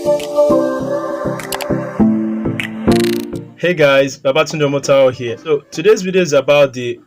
Hey guys, babsomotden here. So today's video is about the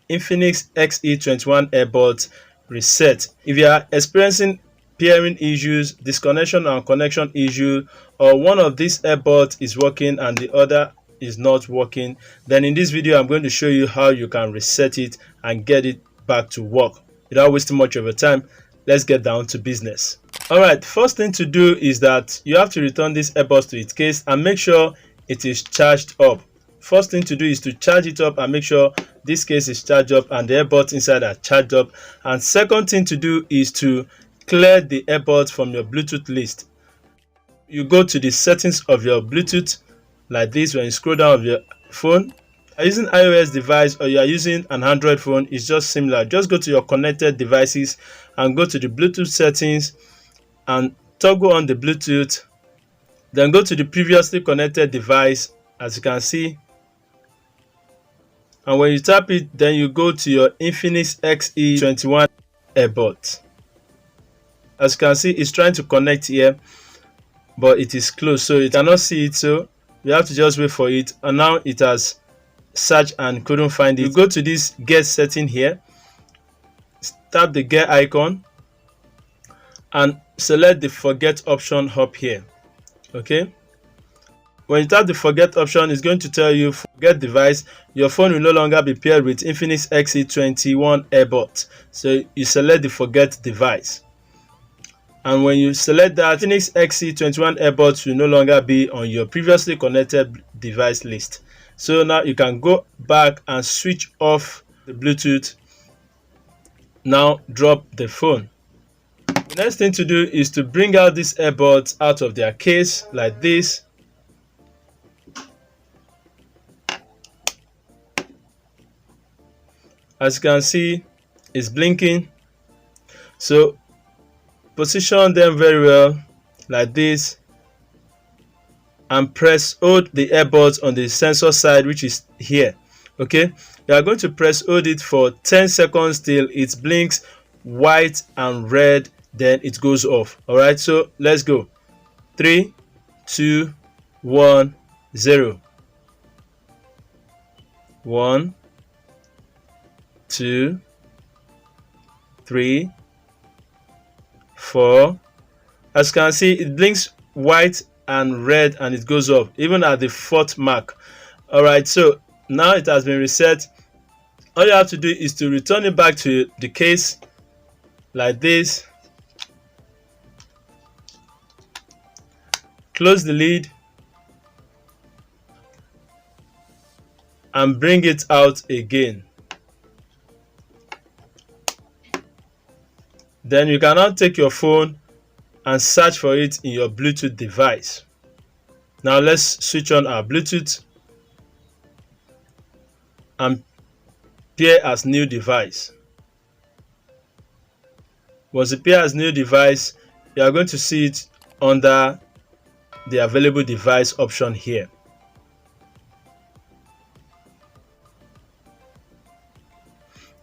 Infinix XE21 Earbuds reset. If you are experiencing pairing issues, disconnection and connection issue, or one of these earbuds is working and the other is not working, then in this video I'm going to show you how you can reset it and get it back to work. Without wasting much of your time, let's get down to business. Alright, first thing to do is that you have to return this earbuds to its case and make sure it is charged up. First thing to do is to charge it up and make sure this case is charged up and the earbuds inside are charged up. And second thing to do is to clear the earbuds from your Bluetooth list. You go to the settings of your Bluetooth like this. When you scroll down of your phone, are you using iOS device or you are using an Android phone, it's just similar. Just go to your connected devices and go to the Bluetooth settings and toggle on the Bluetooth. Then go to the previously connected device, as you can see, and when you tap it, then you go to your Infinix XE21 Earbuds. As you can see, it's trying to connect here, but it is closed, so you cannot see it, so you have to just wait for it. And now it has searched and couldn't find it. You go to this get setting here, tap the gear icon and select the forget option up here. Okay, when you tap the forget option, it's going to tell you forget device. Your phone will no longer be paired with Infinix XE21 Earbuds, so you select the forget device. And when you select that, Infinix XE21 Earbuds will no longer be on your previously connected device list. So now you can go back and switch off the Bluetooth. Now drop the phone. The next thing to do is to bring out these earbuds out of their case like this. As you can see, it's blinking. So position them very well like this and hold the earbuds on the sensor side, which is here. Okay, you are going to hold it for 10 seconds till it blinks white and red, then it goes off. All right, so let's go. 3, 2, 1, 0. 1, 2, 3, 4. As you can see, it blinks white and red and it goes off even at the 4th mark. All right, so now it has been reset. All you have to do is to return it back to the case like this. Close the lid and bring it out again. Then you can now take your phone and search for it in your Bluetooth device. Now let's switch on our Bluetooth and pair as new device. Once you pair as new device, you are going to see it under the available device option here.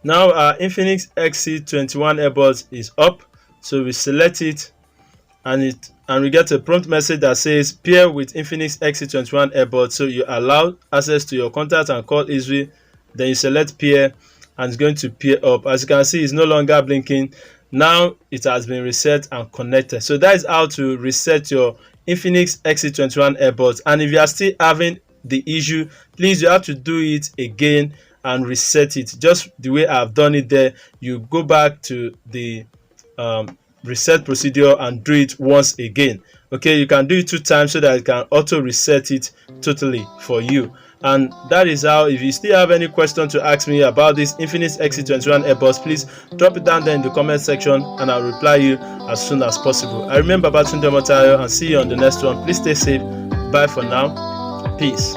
Now our Infinix XE21 Earbuds is up, so we select it and we get a prompt message that says pair with Infinix XE21 Earbuds. So you allow access to your contacts and call easily. Then you select pair and it's going to pair up. As you can see, it's no longer blinking. Now it has been reset and connected. So that is how to reset your Infinix XE21 Earbuds. And if you are still having the issue, please, you have to do it again and reset it just the way I've done it there. You go back to the reset procedure and do it once again. Okay, you can do it 2 times so that it can auto reset it totally for you. And that is how. If you still have any question to ask me about this Infinix XE21 Earbuds, please drop it down there in the comment section and I'll reply you as soon as possible. I remember babsomotden and see you on the next one. Please stay safe. Bye for now. Peace.